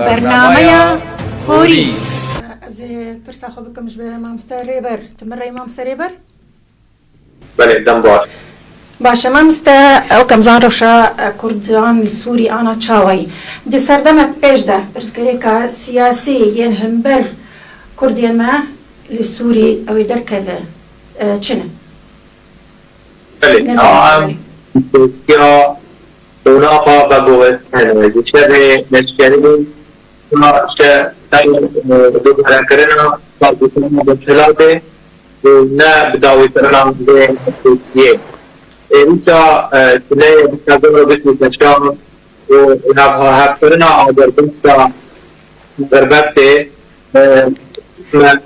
برنامه هوری از پرسا خو بکمش به مامستا ریبر تمرای مامستا ریبر بله دنبال باشه مامستا او کم زان روشا کردان سوری آنا چاوی دی سردم پیش ده برسکری که سیاسی ین همبر کردی ما لسوری او در کده چنه بله یا اونا پا بگوه شده نشکری که دوباره کرنا با دوستان بچلاته نه بداوی کرنا به سوریه اینجا تنه بسازم رو بسید نشان و هف کرنا آدر بستا دربته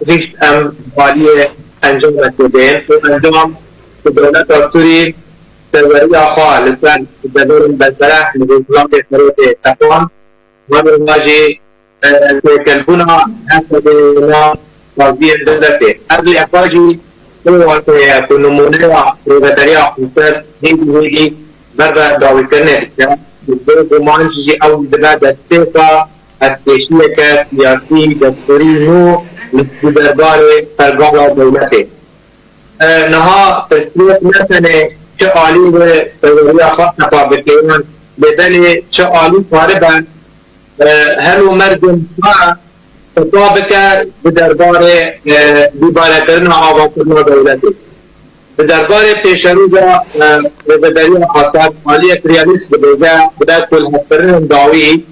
ریشت ام والی انجام نکردین و انجام دولت آسوری سروری آخواه لسان جدور بزرح نبوزلام تسروت تقوان ونواجه تكلفونا حسب ما وزير دولته قبل أفاجي هو كنمونة روغتريا خصوصا هيدي بربا داوي كرنه بمانجي أو دبا دستيقا استيشية كسياسي دستوري نو لسدربار فرقالا دولته نها تسليت مثلا چه عالی و سروری آخواه نقابتیان بدل چه عالی فاربا هلو مردم ما تطابق بدربار بیباره کرن آوا کرن دولتی بدربار پیشروزا بدری خاصات عالی کریالیست بدوزا بدا کل حفرن داوی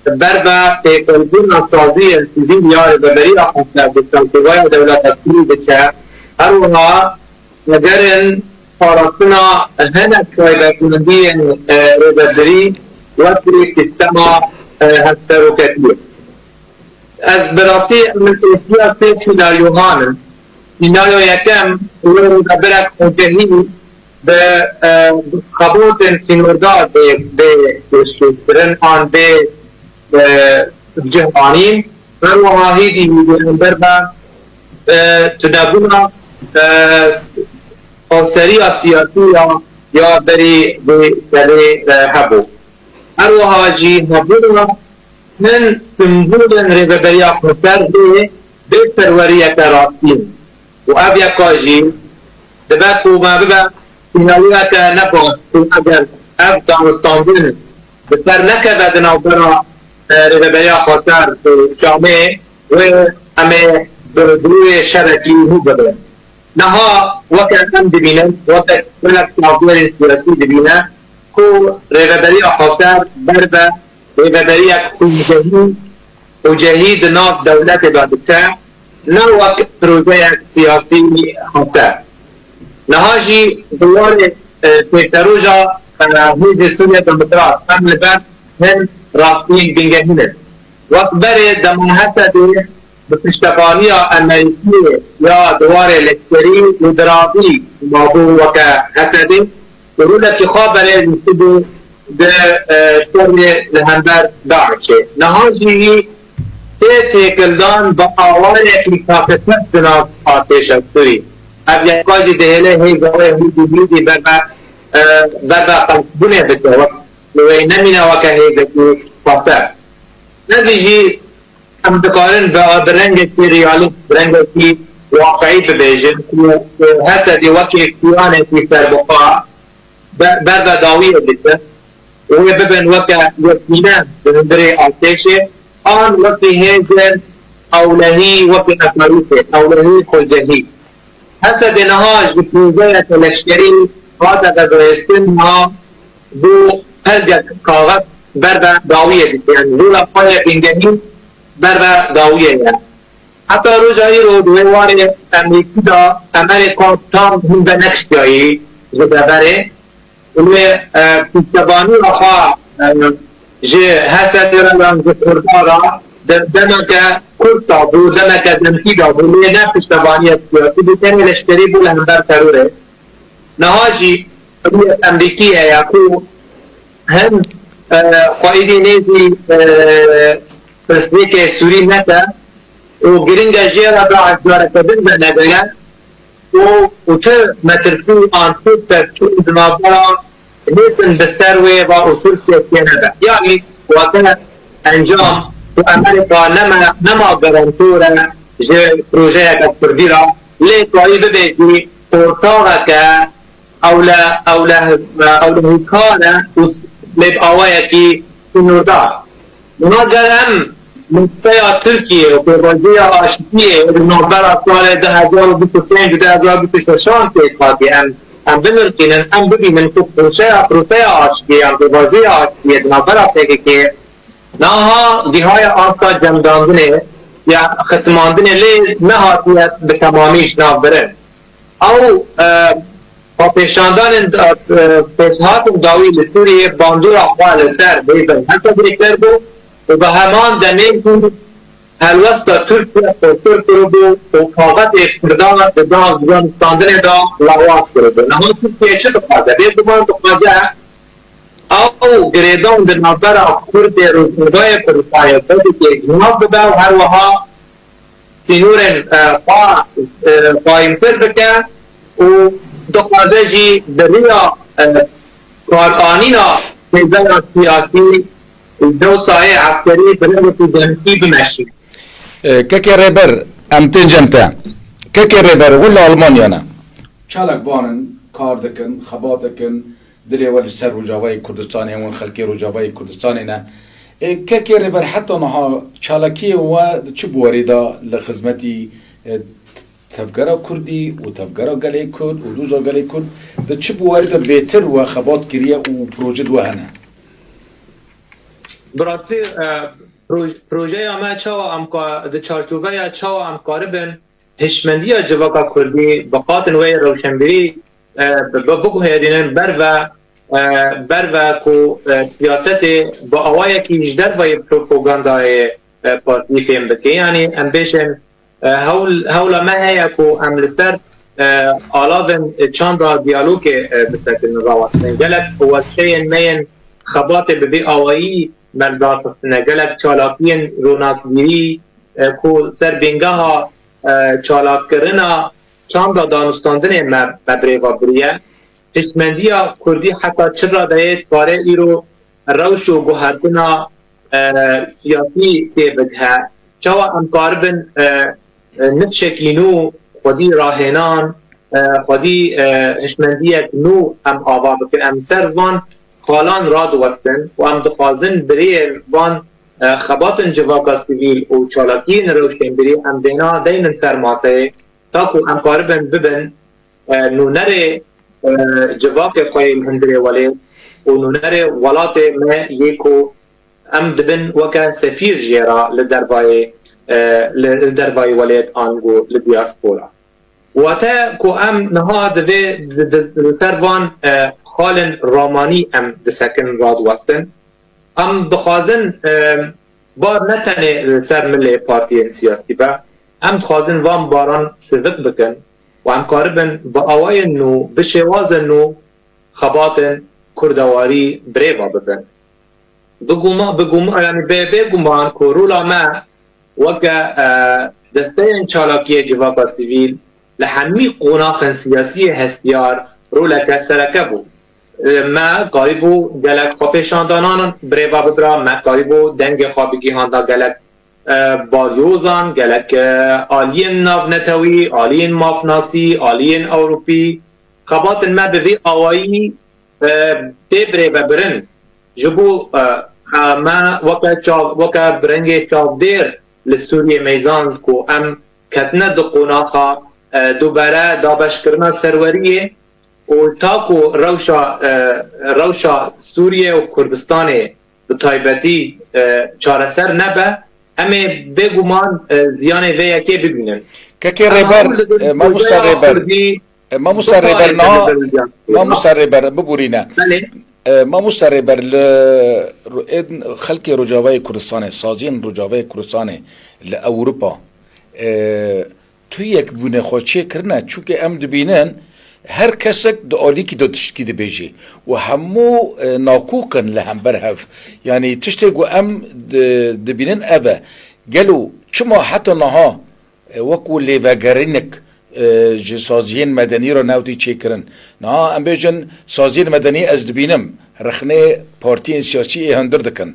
بربا تیکلبون سازی انتظیم یا بدری خاصات بستانسوای دولت اصولی بچه هروها نگرن فارسنا هناك كويباتندي ربدري وتري سيستما هسترو كتير از براسي من تسوية سي سيناريوهان سيناريو يكم وربرك مجهي بخبوط سينوردار بشكسرن آن بجهانين فروها هيدي بربا تدابونا سريع سياسي يا بري بسري حبو أروها جي هبونا من سنبول ربابريا خسر بسرورية راسين وأبيا كاجي دباكو ما ببا سينالية نبو أجر أبدا مستنبول بسر نكبد نوبرا ربابريا خسر شامي وأمي بردوي شركي هو بدل نها وقت هم دبینه وقت ولک تعبیر سیاسی دبینه کو رهبری آخر بربه رهبری خوجهی وجهید ناف دولت دادسه نه وقت پروژه سیاسی آخر نها جی دوار تکتروجا حزب سوریه دموکرات هم لبن هم راستین بینگهینه وقت بره دمانحت ده بپشتبانی امریکی یا دوار الکتری مدرابی موضوع وکا حسده ورولة کی خواه برای نستدو ده شتر لهنبر داعشه نهاجی تیکلدان با آوار اکی طاقتت بنا آتش اکتری اب یکاجی دهله هی گوه هی دیدی بربا قلبونه بکه وی نمینه وکا هی بکی پاستر ندیجی هم دکارن به رنگ کی ریالی رنگ کی واقعی ببیجن که حسدی وکی کیانه کی سربقا برده داویه بیده و ببین وکی یکینه بندری آتشه آن وکی هیجن اولهی وکی اسماریته اولهی خلجهی حسد نها جپوزه تلشکری قاعده دوستن ها دو هرگت کاغت برده داویه بیده یعنی رولا پای بینگهی برده داویه یعنی حتی روزایی رو دویوار امریکی دا امریکا تام هم به نکشتیایی زده بره و پیشتبانی آخوا جه حسد رلان زکردارا دمک کرتا بو دمک دمکی دا بو لیه نه پیشتبانی سیاسی بیتنی لشکری بو لهنبر تروره نهاجی امریکی ہے یا کو هم خواهیدی نیزی تصدیق سوری نتا و گرنگ جیرا دا عزواره کدن به نگوین و تر مترفو آن خود ترچون دنابرا نیتن بسروه و اصول سیاسی نبا یعنی وقت انجام و امریکا نما گرانتوره جه پروژه کردی را لیکایی ببیدی ارتاقه که اوله کاره لیب آوائه کی نوردار مگر هم مقصه ترکیه و پیوازی آشتیه نوبر سال 2025 و 2026 تیکاتی هم بنرکینن هم ببینن که پروسه آشتیه هم پیوازی آشتیه نوبر تیکی که ناها دیهای آفتا جمداندنه یا ختماندنه لی نهاتیت به تمامیش نوبره او با پیشاندان پیشهات داوی لسوریه باندور اخوال سر بیبن حتی بریکتر بو و به همان دمیزون هلوستا ترکیه و ترک رو بو و کاغت اقتردان به دان ستاندن دا لغوات کرو بو نمان ترکیه چه دخواده؟ بیدوان دخواده او گریدان در نظر کرد روزنگاه کردستانی کردی که اجناب بده و هر وها سینور قائمتر بکه و دخواده جی دریا کارآنینا نظر سیاسی دو سایه عسکری برای تجنکی بمشی كاكي ريبر ام تنجمتا كاكي ريبر ولا المانيانا چالك وانن كاردكن خباتكن دلي ول سر رجاوي كردستاني ون خلكي رجاوي كردستاني نا كاكي ريبر حتى نها چالكي و چبوريدا لخدمتي تفكرا كردي وتفكرا قالي كرد ودوزا قالي كرد ده چبوريدا بيتر و خبات كريا و بروجد وهنا براستی پروژه ما چاوا امکار د چارچوبه چاوا امکار بن هشمندی جواکا کردی بقاتن وی روشنبری بگو هیدینن بر و کو سیاست با آوای کی جدر و پروپاگاندای پارتی فهم بکی یعنی ام بیشن هولا ما هیا کو ام لسر آلاون چند را دیالوگ بسکن راوستن گلک و شیئن مین خبات ببی آوایی مردار فستنه گلک چالاکین روناکگیری کو سر بینگاه چالاک کرنا چند دانستاندن مبریوا بریه اسمندیا کردی حتی چرا دهید باره ایرو روش و گوهردنا سیاسی که بده چوا امکاربن نفشکینو خودی راهنان خودی اسمندیت نو ام آوا بکن ام سر وان خالان راد وستن و ام دخوازن بریر وان خباتن جواکا سیویل و چالاکین روشن بری ام دینا دینن سرماسه تاکو ام قاربن ببن نونر جواک خویل هندره ولی و نونر ولات ما یکو ام دبن وکا سفیر جیرا لدربای ولیت آنگو لدیاسپورا و تا کو ام نها دوی سروان خالن رامانی ام دسکن راد وستن ام دخوازن بار نتنه سر ملی پارتی سیاسی با ام دخوازن وان باران سوق بکن و ام کاربن با آوای نو بشواز نو خباتن کردواری بریوا ببن یعنی بگومان که رولا ما وکا دستین چالاکی جواکا سیویل لحمی قناخ سیاسی هستیار رولا سرکه بود ما قریبو گلک خوابشاندانان بریوا ببرا ما قریبو دنگ خوابگی هاندا گلک باریوزان گلک آلین ناونتوی آلین مافناسی آلین اوروپی خبات ما بوی آوایی تی بریوا برن جبو ما وکا برنگ چاو دیر لسوری میزان کو ام کتنه دو قناخا دوباره دابش کرنا سروریه و تاکو روشا سوریه و کردستان به تایبتی چارسر نبه همه بگومان زیان وی یکی ببینن كاكي ريبر ما مستربر ببورينا ما مستربر خلق رجاوي كردستان سازين رجاوي كردستان لأوروبا تو یک بونه خوچه کرنه چونکه ام دبینن هر کسک دعالی که دو تشکی دی بیجی و همو ناکوکن لهم برهف یعنی تشتی گو ام دبینن اوه گلو چما حتی نها وکو لیوگرینک جی سازیین مدنی رو ناوتی چی کرن نه ام بیجن سازیین مدنی از دبینم رخنه پارتیین سیاسی هندر دکن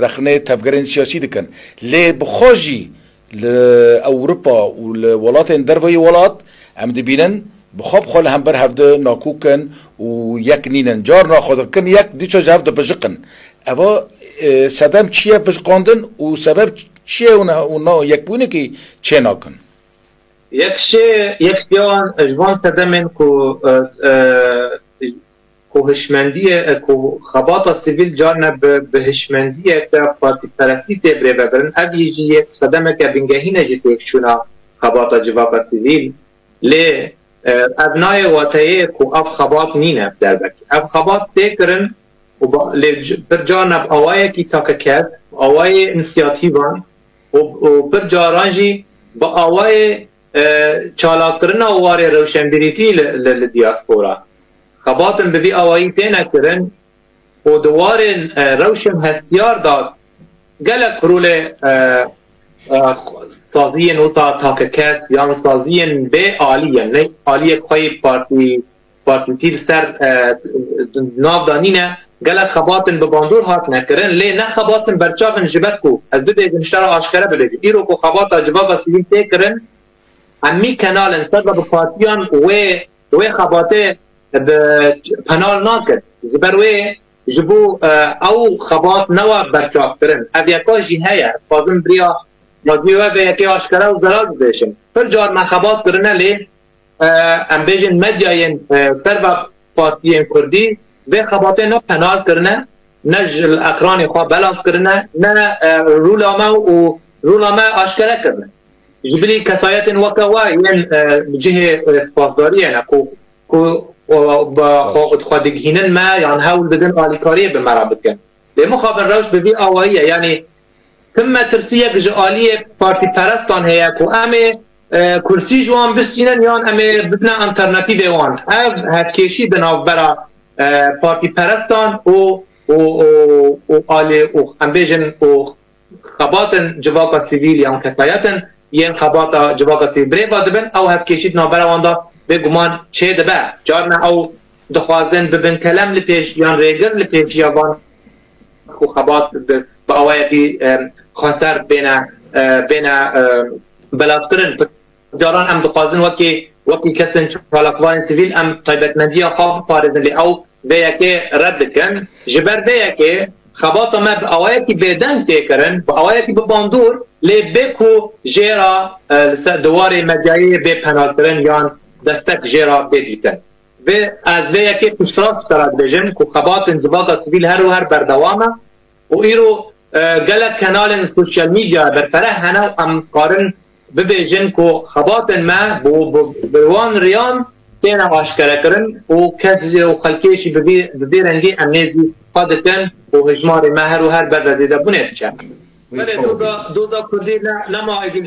رخنه تبگرین سیاسی دکن لی بخوجی لأوروبا والولات دروي ولات ام دبینن بخوب خال هم بر هفته ناکوکن و یک نینن جار ناخودکن یک دیچو جهفته بجقن اوا سدم چیه بجقاندن و سبب چیه اونا یک بونه که چه ناکن یک شیان جوان سدمن کو هشمندیه کو خباطه سیویل جارنا به هشمندیه که پارتی پرستی تبره ببرن اویجی یک سدمه که بنگهینه جتیک شونا خباطه جواب سیویل لی ابنای واتایه کو اف خباط نینه در بکی اف خباط تکرن پر جانب آوائه کی تاک کس آوائه انسیاتیوان و پر جارانجی با آوائه چالاکرن آواره روشنبریتی لدیاسپورا خباطن بوی آوایی تینا کرن و دوارن روشن هستیار داد گلک رول سازین و تاک کس یا سازین به آلیه نه آلیه خواهی پارتی تیر سر ناف دانینه گلک خباطن به باندور هات نکرن لی نه خباطن برچاقن جبت کو از دو دیگه نشتر آشکره بلیجی ایرو کو خباطا جواب سیلین تی کرن امی کنالن سر به پارتیان و خباطه پنال ناکد زبروی جبو او خباط نوا برچاق کرن اویکا جی هیا اسپازم بریا مادیوه به یکی آشکره و زلال بیشن پر جار ما خباط کرنه لی ام بیجن مدیاین سر به پارتیین کردی و خباطه نه پنال کرنه نه اکرانی خواه بلاف کرنه نه رولامه آشکره کرنه جبلی کسایت وکوا یعنی جه سپاسداری یعنی کو خودگینن ما یعنی هول بدن آلیکاریه به مرابط کن لیمو خابن روش ببی آوائیه یعنی تم ترسیه که آلیه پارتی پرستان هیا کو امه کرسی جوان بستینن یان امه بدن انترناتیو وان او هدکشی بناو برا پارتی پرستان و آلی و امبیجن و خباتن جواقا سیویل یان کسایتن ین خباطا جواقا سیویل بری بادبن او هدکشید نابرواندا به گمان چه دبه جارنا او دخوازن ببن کلم لپیش یان ریگر لپیش یابان خو خبات با آوائیتی خاصر بین بلافترن جاران ام دخوازن وکی کسن چالاکوان سیویل ام طایبت مندیا خواب پارزن لی او بیاکی رد کن جبر بیاکی خباطا ما با آوائیتی بیدنگ تیکرن با آوائیتی بباندور لی بکو جیرا دواری مدیایی بی پنال کرن یان دستک جیرا بدیتن و از ویکی پشتراس کرد بجن که خبات انزباق سیویل هر و هر بردوامه و ایرو گلک کنال سوشیال میدیا برپره هنو ام کارن ببیجن که خبات ما بوان ریان تینا آشکره کرن و کسی و خلکیشی ببی رنگی امنیزی خادتن و هجمار ما هر و هر بردازیده بونه چه ولی دودا کردی نما اگل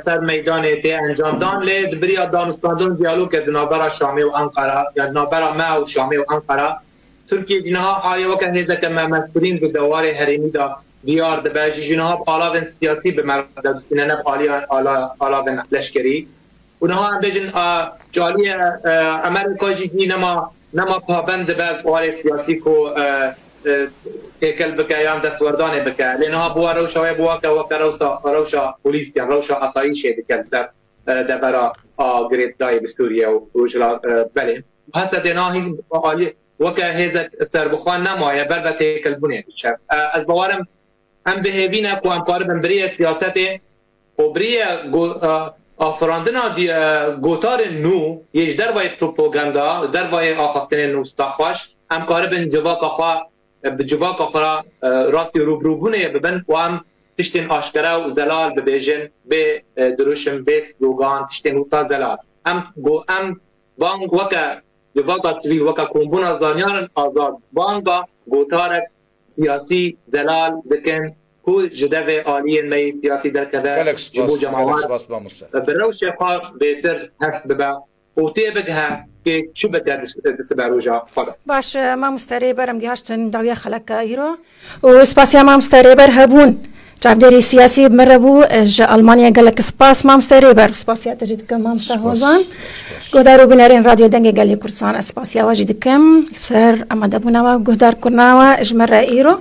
سر میدان تی انجام دان لی دبریا دانستاندون دیالوگ دنابرا شامی و انقره یا دنابرا ما و شامی و انقره ترکیه جنها آیا وکه هیزه که مسئولین به دوار حریمی دا دیار دباجی جنها آلاوین سیاسی به مرد بسینه نب آلاوین لشکری اونها هم بجن جالی امریکا جی نما پابند به دوار سیاسی کو تکل بکه یا دستوردانه بکه لینها بوا روشا وکه روشا پولیس یا روشا آسایشه دکل سر دبرا گریت دای بستوریه و روشلا بله هسته دیناهی آلی وکه هیزت سربخوان نمایه برده تکل بونه بشه از باورم هم بهیوینه که هم کاربن بریه سیاسته و بریه آفراندنا گوتار نو یش دروای پروپاگاندا دروای آخفتن نوستاخواش هم کاربن جواک آخوا بجواک آخرا راستی روبروبونه ببن و هم تشتین آشکره و زلال ببیجن به دروشم بیس گوگان تشتین وصا زلال هم بانگ وکا جواک سویل وکا کمبون از دانیارن آزاد بانگا گوتارک سیاسی زلال بکن کو جدو آلین می سیاسی در کده جبو جماعات بروش خواه بهتر هست ببا و تی بگه که چو بده دستبروجا خدا باش ما مستری برم گهشتن داویا خلک ایرو و سپاسیا ما مستری بر هبون جابداري سياسي مربو جا ألمانيا قال لك سباس مامستا ريبر سباسيا تجد كم مامستا هوزان قدارو بنارين راديو دنجي قال لي كرسان اسباسيا واجد كم سر أما دبونا وقدار كرناوا اجمر ايرو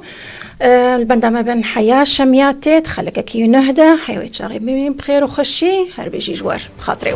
البندامة بن حياة شمياتي تخلك كي نهدى حيوي شاغي بخير وخشي هربيجي جوار بخاطري